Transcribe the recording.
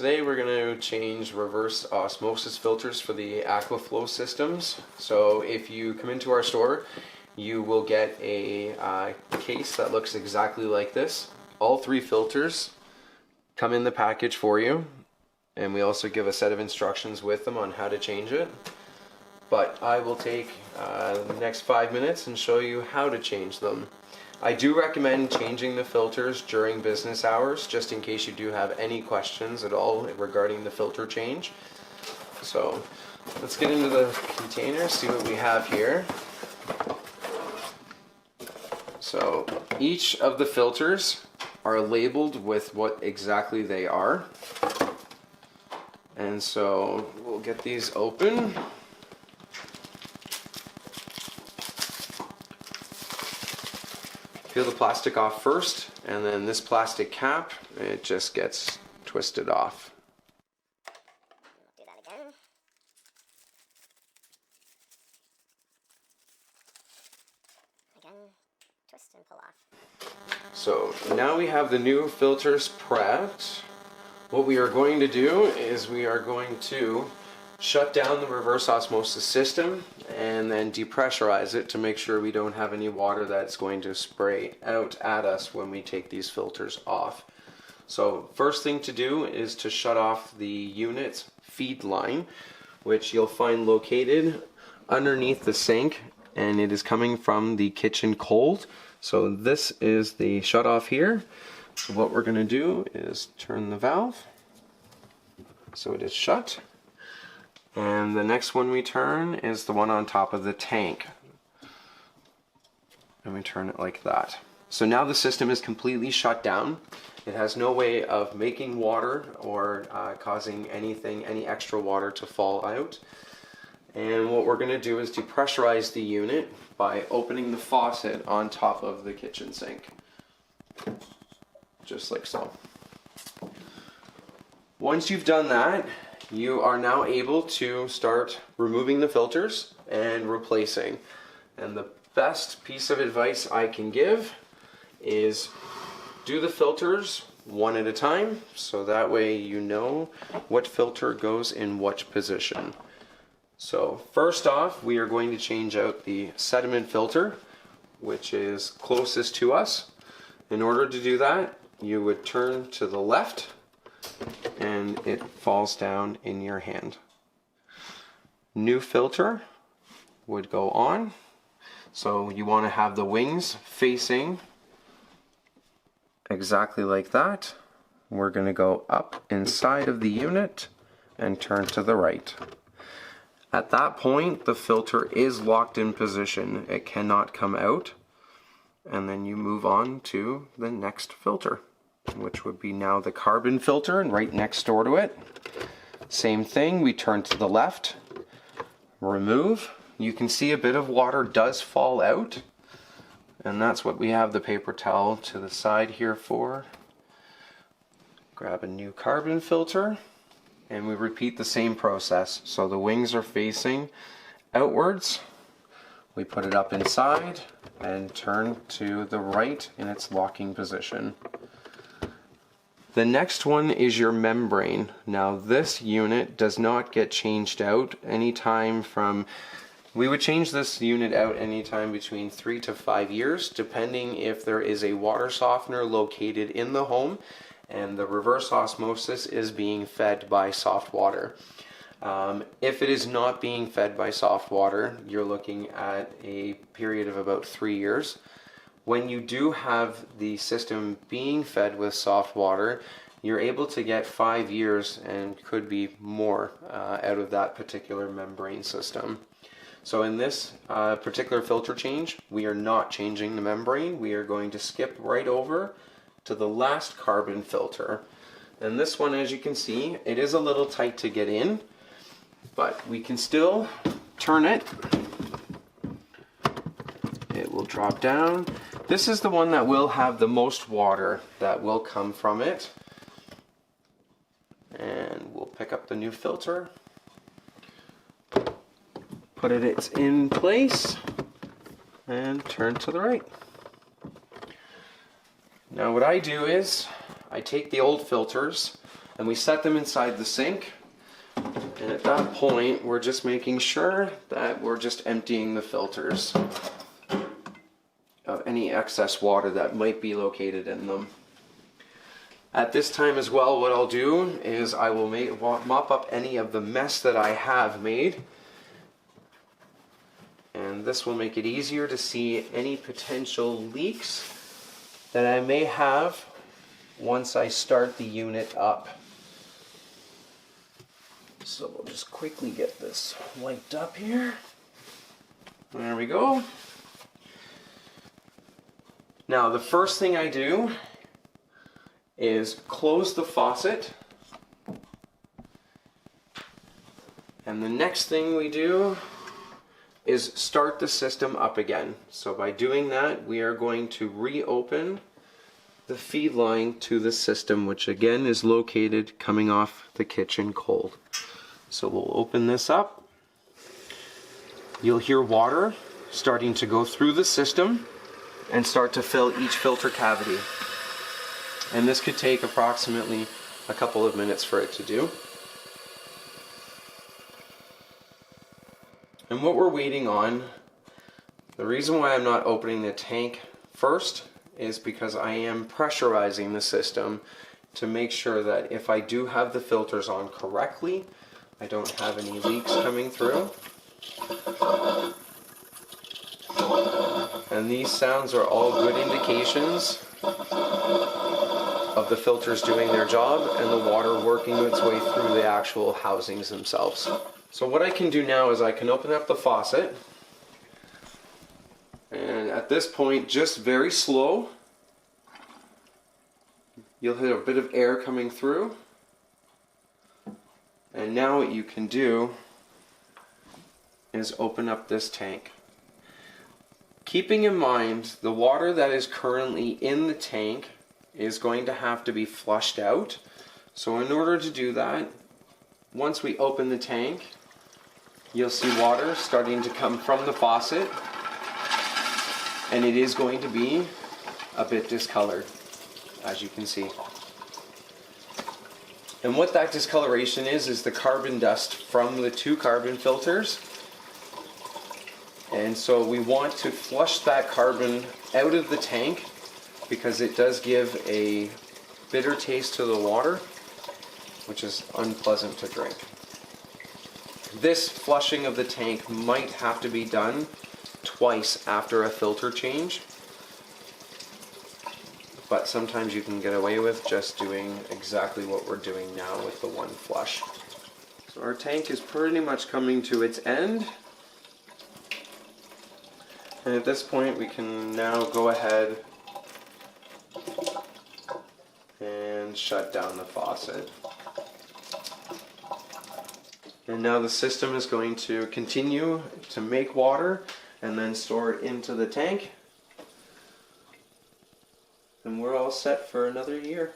Today we're going to change reverse osmosis filters for the Aqua Flo systems. So if you come into our store, you will get a case that looks exactly like this. All three filters come in the package for you, and we also give a set of instructions with them on how to change it. But I will take the next 5 minutes and show you how to change them. I do recommend changing the filters during business hours, just in case you do have any questions at all regarding the filter change. So let's get into the container, see what we have here. So each of the filters are labeled with what exactly they are. And so we'll get these open. Peel the plastic off first, and then this plastic cap, it just gets twisted off. Do that again. Again, twist and pull off. So now we have the new filters prepped. What we are going to do is we are going to shut down the reverse osmosis system and then depressurize it to make sure we don't have any water that's going to spray out at us when we take these filters off. So first thing to do is to shut off the unit's feed line, which you'll find located underneath the sink, and it is coming from the kitchen cold. So this is the shut off here. So what we're going to do is turn the valve so it is shut. And the next one we turn is the one on top of the tank. And we turn it like that. So now the system is completely shut down. It has no way of making water or causing any extra water to fall out. And what we're going to do is depressurize the unit by opening the faucet on top of the kitchen sink. Just like so. Once you've done that, you are now able to start removing the filters and replacing. And the best piece of advice I can give is do the filters one at a time, so that way you know what filter goes in what position. So first off, we are going to change out the sediment filter, which is closest to us. In order to do that, you would turn to the left and it falls down in your hand. New filter would go on. So you want to have the wings facing exactly like that. We're going to go up inside of the unit and turn to the right. At that point, the filter is locked in position. It cannot come out. And then you move on to the next filter, which would be now the carbon filter, and right next door to it. Same thing, we turn to the left, remove. You can see a bit of water does fall out, and that's what we have the paper towel to the side here for. Grab a new carbon filter, and we repeat the same process. So the wings are facing outwards. We put it up inside and turn to the right in its locking position. The next one is your membrane. Now this unit does not get changed out anytime from, we would change this unit out anytime between 3 to 5 years, depending if there is a water softener located in the home and the reverse osmosis is being fed by soft water. If it is not being fed by soft water, you're looking at a period of about 3 years. When you do have the system being fed with soft water, you're able to get 5 years and could be more out of that particular membrane system. So in this particular filter change, we are not changing the membrane. We are going to skip right over to the last carbon filter. And this one, as you can see, it is a little tight to get in, but we can still turn it. It will drop down. This is the one that will have the most water that will come from it. And we'll pick up the new filter, put it in place, and turn to the right. Now what I do is I take the old filters and we set them inside the sink. And at that point, we're just making sure that we're just emptying the filters of any excess water that might be located in them. At this time as well, what I'll do is I will mop up any of the mess that I have made. And this will make it easier to see any potential leaks that I may have once I start the unit up. So we'll just quickly get this wiped up here. There we go. Now the first thing I do is close the faucet. And the next thing we do is start the system up again. So by doing that, we are going to reopen the feed line to the system, which again is located coming off the kitchen cold. So we'll open this up. You'll hear water starting to go through the system and start to fill each filter cavity. And this could take approximately a couple of minutes for it to do. And what we're waiting on, the reason why I'm not opening the tank first is because I am pressurizing the system to make sure that if I do have the filters on correctly, I don't have any leaks coming through. And these sounds are all good indications of the filters doing their job and the water working its way through the actual housings themselves. So what I can do now is I can open up the faucet, and at this point, just very slow, you'll hit a bit of air coming through. And now what you can do is open up this tank. Keeping in mind the water that is currently in the tank is going to have to be flushed out. So in order to do that, once we open the tank, you'll see water starting to come from the faucet, and it is going to be a bit discolored, as you can see. And what that discoloration is the carbon dust from the 2 carbon filters. And so we want to flush that carbon out of the tank because it does give a bitter taste to the water, which is unpleasant to drink. This flushing of the tank might have to be done twice after a filter change, but sometimes you can get away with just doing exactly what we're doing now with the one flush. So our tank is pretty much coming to its end. And at this point we can now go ahead and shut down the faucet. And now the system is going to continue to make water and then store it into the tank. And we're all set for another year.